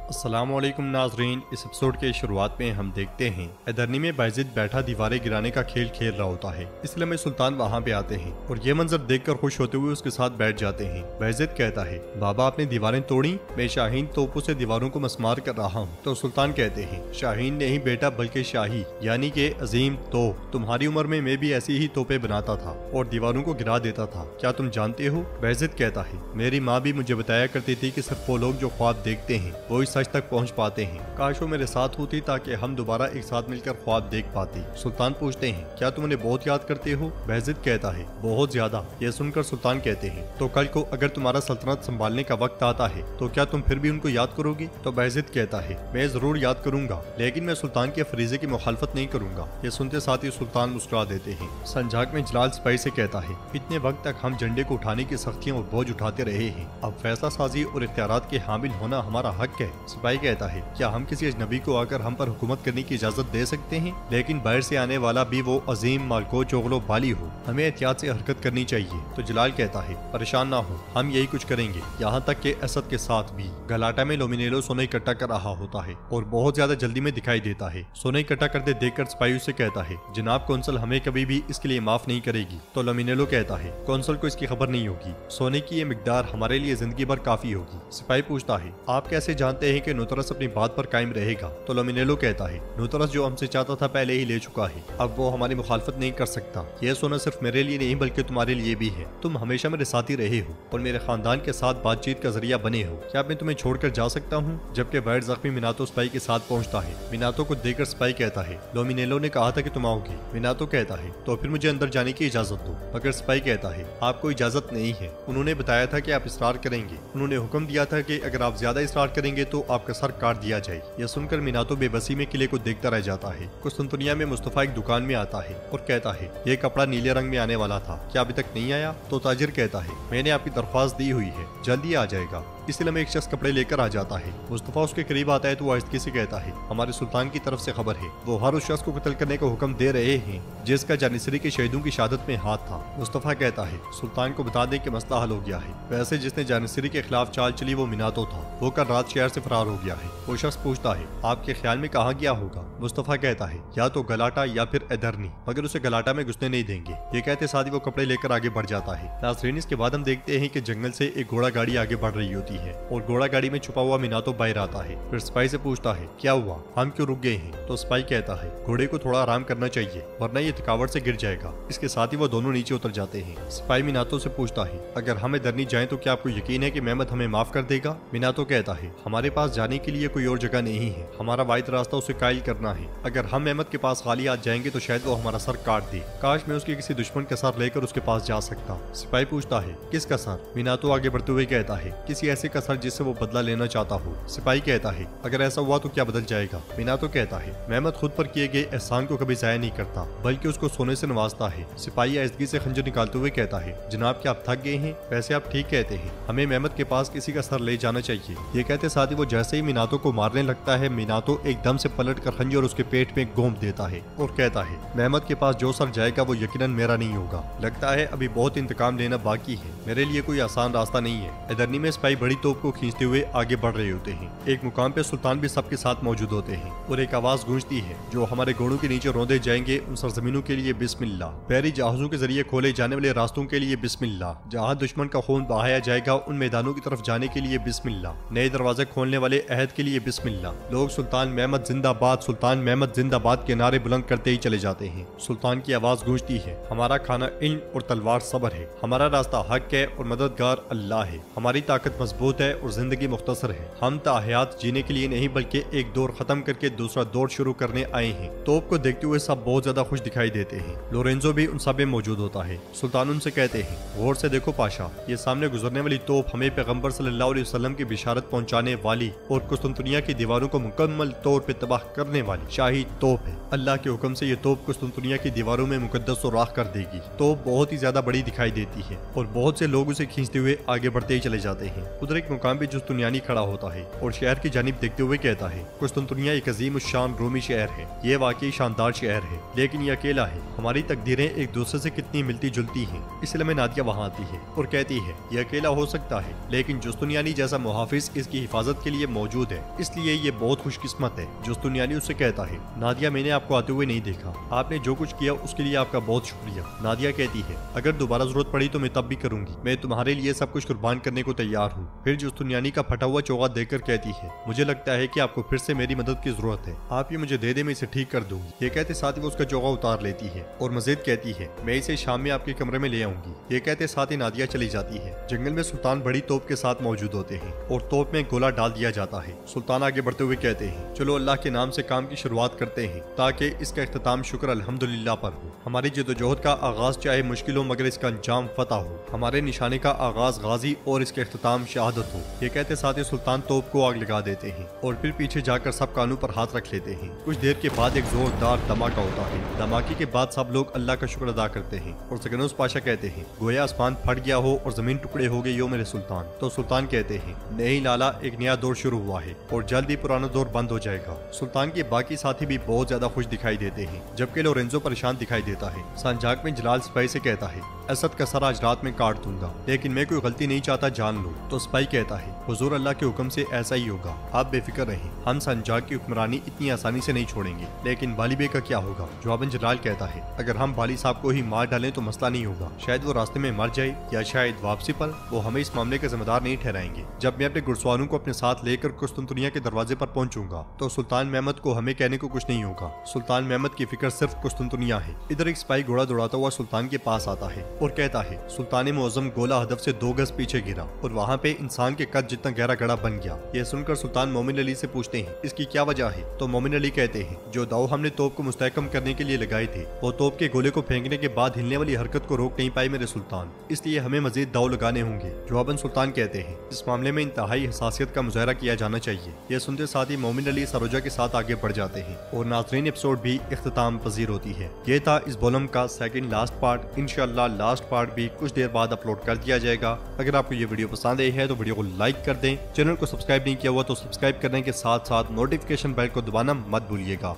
अस्सलामुअलैकुम नाजरीन, इस एपिसोड के शुरुआत में हम देखते हैं एदरनी में बायजिद बैठा दीवारें गिराने का खेल खेल रहा होता है। इसलिए में सुल्तान वहाँ पे आते हैं और ये मंजर देखकर खुश होते हुए उसके साथ बैठ जाते हैं। बायजिद कहता है, बाबा आपने दीवारें तोड़ी, मैं शाहीन तोपों से दीवारों को मस्मार कर रहा हूँ। तो सुल्तान कहते हैं, शाहीन नहीं बेटा बल्कि शाही यानी के अजीम तोप। तुम्हारी उम्र में मैं भी ऐसी ही तोपें बनाता था और दीवारों को गिरा देता था, क्या तुम जानते हो? बायजिद कहता है, मेरी माँ भी मुझे बताया करती थी कि सिर्फ वो लोग जो ख्वाब देखते हैं वो ही सच तक पहुंच पाते हैं। काश वो मेरे साथ होती ताकि हम दोबारा एक साथ मिलकर ख्वाब देख पाते। सुल्तान पूछते हैं, क्या तुम उन्हें बहुत याद करते हो? बायजिद कहता है, बहुत ज्यादा। यह सुनकर सुल्तान कहते हैं, तो कल को अगर तुम्हारा सल्तनत संभालने का वक्त आता है तो क्या तुम फिर भी उनको याद करोगे? तो बायजिद कहता है, मैं जरूर याद करूंगा, लेकिन मैं सुल्तान के फरीजे की मुखालफत नहीं करूंगा। ये सुनते साथ ही सुल्तान मुस्कुरा देते हैं। संजाक में जलाल सिपाही से कहता है, इतने वक्त तक हम झंडे को उठाने की सख्तियां और बोझ उठाते रहे हैं, अब फैसला साजी और इख्तियारात के हामिल होना हमारा हक है। सिपाही कहता है, क्या हम किसी अजनबी को आकर हम पर हुकूमत करने की इजाजत दे सकते हैं? लेकिन बाहर से आने वाला भी वो अजीम मालको चोगलो बाली हो, हमें एहतियात से हरकत करनी चाहिए। तो जलाल कहता है, परेशान ना हो, हम यही कुछ करेंगे। यहाँ तक के असद के साथ भी गलाटा में लोमिनेलो सोना इकट्ठा कर रहा होता है और बहुत ज्यादा जल्दी में दिखाई देता है। सोना इकट्ठा करते देखकर सिपाही उससे कहता है, जनाब कौंसल हमें कभी भी इसके लिए माफ नहीं करेगी। तो लोमिनेलो कहता है, कौंसल को इसकी खबर नहीं होगी, सोने की ये मिकदार हमारे लिए जिंदगी भर काफी होगी। सिपाही पूछता है, आप कैसे जानते हैं कि नूतरस अपनी बात पर कायम रहेगा? तो लोमिनेलो कहता है, नूतरस जो हमसे चाहता था पहले ही ले चुका है, अब वो हमारी मुखालफत नहीं कर सकता। यह सोना सिर्फ मेरे लिए नहीं बल्कि तुम्हारे लिए भी है। तुम हमेशा मेरे साथी रहे हो और मेरे खानदान के साथ बातचीत का जरिया बने हो, क्या मैं तुम्हें छोड़कर जा सकता हूँ? जबकि वाइट जख्मी मिनातो सिपाही के साथ पहुँचता है। मिनातो को देखकर सिपाही कहता है, लोमिनेलो ने कहा था कि तुम आओगे। मिनातो कहता है, तो फिर मुझे अंदर जाने की इजाजत दो। मगर सिपाही कहता है, आपको इजाजत नहीं है, उन्होंने बताया था कि आप इसरार करेंगे, उन्होंने हुक्म दिया था कि अगर आप ज्यादा इसरार करेंगे तो आपका सर काट दिया जाए। यह सुनकर मिनातो बेबसी में किले को देखता रह जाता है। कुस्तुनतुनिया में मुस्तफा एक दुकान में आता है और कहता है, ये कपड़ा नीले रंग में आने वाला था, क्या अभी तक नहीं आया? तो ताजिर कहता है, मैंने आपकी दरख्वास्त दी हुई है, जल्दी आ जाएगा। इसलिए में एक शख्स कपड़े लेकर आ जाता है। मुस्तफा उसके करीब आता है तो आहिस्ती से कहता है, हमारे सुल्तान की तरफ से खबर है, वो हर उस शख्स को कत्ल करने का हुक्म दे रहे हैं जिसका जानिसरी के शहीदों की शहादत में हाथ था। मुस्तफा कहता है, सुल्तान को बता दें कि मसला हल हो गया है। वैसे जिसने जानिसरी के खिलाफ चाल चली वो मिनातो था, वो कल रात शहर से फरार हो गया है। वो शख्स पूछता है, आपके ख्याल में कहाँ गया होगा? मुस्तफा कहता है, या तो गलाटा या फिर एदरनी, मगर उसे गलाटा में घुसने नहीं देंगे। ये कहते साथ ही वो कपड़े लेकर आगे बढ़ जाता है। नाज़रीन, इसके बाद हम देखते हैं कि जंगल से एक घोड़ा गाड़ी आगे बढ़ रही होती है और घोड़ा गाड़ी में छुपा हुआ मिनातो बाहर आता है। फिर सिपाही से पूछता है, क्या हुआ, हम क्यों रुक गए हैं? तो सिपाही कहता है, घोड़े को थोड़ा आराम करना चाहिए वरना ये थकावट से गिर जाएगा। इसके साथ ही वो दोनों नीचे उतर जाते हैं। सिपाही मिनातो से पूछता है, अगर हम एदरनी जाएं तो क्या आपको यकीन है कि मेहमद हमें माफ कर देगा? मिनातो कहता है, हमारे पास जाने के लिए कोई और जगह नहीं है, हमारा वाहिद रास्ता उसे कायल करना है। अगर हम मेहमद के पास खाली हाथ जाएंगे तो शायद वो हमारा सर काट दे। काश मैं उसके किसी दुश्मन का सर लेकर उसके पास जा सकता। सिपाही पूछता है, किसका सर? मिनातो आगे बढ़ते हुए कहता है, किसी ऐसे का सर जिससे वो बदला लेना चाहता हो। सिपाही कहता है, अगर ऐसा हुआ तो क्या बदल जाएगा? मिनातो कहता है, मेहमद खुद पर किए गए एहसान को कभी जाया नहीं करता बल्कि उसको सोने से नवाजता है। सिपाही आहिस्तगी से खंजर निकालते हुए कहता है, जनाब क्या आप थक गए हैं? वैसे आप ठीक कहते हैं, हमें मेहमद के पास किसी का सर ले जाना चाहिए। ये कहते साथ ही वो जैसे ही मिनातो को मारने लगता है, मिनातो एकदम से पलट कर खंजर उसके पेट में घोंप देता है और कहता है, मेहमद के पास जो सर जाएगा वो यकीनन मेरा नहीं होगा। लगता है अभी बहुत इंतकाम लेना बाकी है, मेरे लिए कोई आसान रास्ता नहीं है। एदरनी में सिपाही बड़ी तोप को खींचते हुए आगे बढ़ रहे होते हैं। एक मुकाम पे सुल्तान भी सबके साथ मौजूद होते हैं और एक आवाज गूंजती है, जो हमारे घोड़ों के नीचे रौंदे जाएंगे उन सरजमीनों के लिए बिस्मिल्लाह, बहरी जहाजों के जरिए खोले जाने वाले रास्तों के लिए बिस्मिल्लाह, जहाँ दुश्मन का खून बहाया जाएगा उन मैदानों की तरफ जाने के लिए बिस्मिल्लाह, नए दरवाजे खोलने वाले अहद के लिए बिस्मिल्लाह। लोग सुल्तान मेहमद जिंदाबाद, सुल्तान मेहमद जिंदाबाद के नारे बुलंद करते ही चले जाते हैं। सुल्तान की आवाज गूंजती है, हमारा खाना इल्म और तलवार सब्र है, हमारा रास्ता हक है और मददगार अल्लाह है, हमारी ताकत मजबूत है और जिंदगी मुख्तसर है, हम ताहयात जीने के लिए नहीं बल्कि एक दौर खत्म करके दूसरा दौर शुरू करने आए हैं। तोप को देखते हुए सब बहुत ज्यादा खुश दिखाई देते हैं। लोरेंजो भी उन सब में मौजूद होता है। सुल्तान उनसे कहते हैं, गौर से देखो पाशा, ये सामने गुजरने वाली तोप हमें पैगंबर सल्लल्लाहु अलैहि वसल्लम की बिशारत पहुंचाने वाली और कुस्तुनतुनिया की दीवारों को मुकम्मल तौर पे तबाह करने वाली शाही तोप है। अल्लाह के हुक्म से ये तोप कुस्तुनतुनिया की दीवारों में मुकद्दस और राख कर देगी। तोप बहुत ही ज्यादा बड़ी दिखाई देती है और बहुत से लोग उसे खींचते हुए आगे बढ़ते ही चले जाते हैं। उधर उधर एक मुकाम पे जुस्तुनियानी खड़ा होता है और शहर की जानिब देखते हुए कहता है, कुस्तुनतुनिया एक अजीम शान रोमी शहर है। ये वाकई शानदार शहर है, लेकिन ये अकेला है। हमारी तकदीरें एक दूसरे से कितनी मिलती जुलती हैं। इसलिए में नादिया वहाँ आती है और कहती है, ये अकेला हो सकता है, लेकिन जुस्तुनियानी जैसा मुहाफिज इसकी हिफाजत के लिए मौजूद है, इसलिए ये बहुत खुशकिस्मत है। जुस्तुनियानी उससे कहता है, नादिया मैंने आपको आते हुए नहीं देखा, आपने जो कुछ किया उसके लिए आपका बहुत शुक्रिया। नादिया कहती है, अगर दोबारा जरूरत पड़ी तो मैं तब भी करूंगी, मैं तुम्हारे लिए सब कुछ कुर्बान करने को तैयार हूँ। फिर जुस्तुनियानी का फटा हुआ चोगा देखकर कहती है, मुझे लगता है कि आपको फिर से मेरी मदद की जरूरत है, आप ये मुझे दे दे, मैं इसे ठीक कर दूंगी। ये कहते साथ ही वो उसका चोगा उतार लेती है और मजीद कहती है, मैं इसे शाम में आपके कमरे में ले आऊंगी। ये कहते साथ ही नादिया चली जाती है। जंगल में सुल्तान बड़ी तोप के साथ मौजूद होते हैं और तोप में गोला डाल दिया जाता है। सुल्तान आगे बढ़ते हुए कहते हैं, चलो अल्लाह के नाम से काम की शुरुआत करते हैं ताकि इसका इख्तिताम शुक्र अल्हम्दुलिल्लाह पर हो। हमारी जद्दोजहद का आगाज चाहे मुश्किल हो मगर इसका अंजाम फतह हो। हमारे निशाने का आगाज गाजी और इसका इख्तिताम शहादत हो। ये कहते साथ ही सुल्तान तोप को आग लगा देते हैं और फिर पीछे जाकर सब कानों पर हाथ रख लेते हैं। कुछ देर के बाद एक जोरदार धमाका होता है। धमाके के बाद सब लोग अल्लाह का शुक्र अदा करते हैं और सकनूस पाशा कहते हैं, गोया आसमान फट गया हो और जमीन टुकड़े हो गई हो मेरे सुल्तान। तो सुल्तान कहते हैं, नहीं लाला, एक नया दौर शुरू हुआ है और जल्द ही पुराना दौर बंद हो जाएगा। सुल्तान के बाकी साथी भी बहुत ज्यादा खुश दिखाई देते हैं, जबकि लोरेंजो परेशान दिखाई देता है। संजाक में जलाल सिपाही से कहता है, असद का सर आज रात में काट दूंगा, लेकिन मैं कोई गलती नहीं चाहता, जान लो। तो सिपाही कहता है, हुजूर अल्लाह के हुक्म से ऐसा ही होगा, आप बेफिक्र रहें, हम संजाक की हुक्मरानी इतनी आसानी से नहीं छोड़ेंगे। लेकिन बाली बे का क्या होगा? जवाबन जलाल कहता है, अगर हम बाली साहब को ही मार डालें तो मसला नहीं होगा, शायद वो रास्ते में मर जाए या शायद वापसी पर वो हमें इस मामले का जिम्मेदार नहीं ठहराएंगे। जब मैं अपने घुड़सवारों को अपने साथ लेकर कुस्तुनतुनिया के दरवाजे पर पहुंचूंगा तो सुल्तान महमद को हमें कहने को कुछ नहीं होगा। सुल्तान महमद की फिक्र सिर्फ कुस्तुनतुनिया है। इधर एक सिपाही घोड़ा दौड़ाता हुआ सुल्तान के पास आता है और कहता है, सुल्तान मुअज्जम गोला हदफ से 2 गज पीछे गिरा और वहाँ पे इंसान के कद जितना गहरा गड़ा बन गया। यह सुनकर सुल्तान मोमिन अली से पूछते हैं, इसकी क्या वजह है? तो मोमिन अली कहते हैं, जो दाव हमने तोप को मुस्तहकम करने के लिए लगाए थे वो तोप के गोले को फेंकने के बाद हिलने वाली हरकत को रोक नहीं पाई मेरे सुल्तान, इसलिए हमें मजीद दाव लगाने होंगे। जवाबन सुल्तान कहते हैं, इस मामले में इंतहाई हसासियत का मुजाहरा किया जाना चाहिए। यह सुनते साथ ही मोमिन अली सरोजा के साथ आगे बढ़ जाते हैं और नाज़रीन एपिसोड भी इख्तिताम पजीर होती है। ये था इस बोलम का सेकंड लास्ट पार्ट। इंशाअल्लाह लास्ट पार्ट भी कुछ देर बाद अपलोड कर दिया जाएगा। अगर आपको ये वीडियो पसंद आई है तो वीडियो को लाइक कर दें। चैनल को सब्सक्राइब नहीं किया हुआ तो सब्सक्राइब करने के साथ साथ नोटिफिकेशन बेल को दबाना मत भूलिएगा।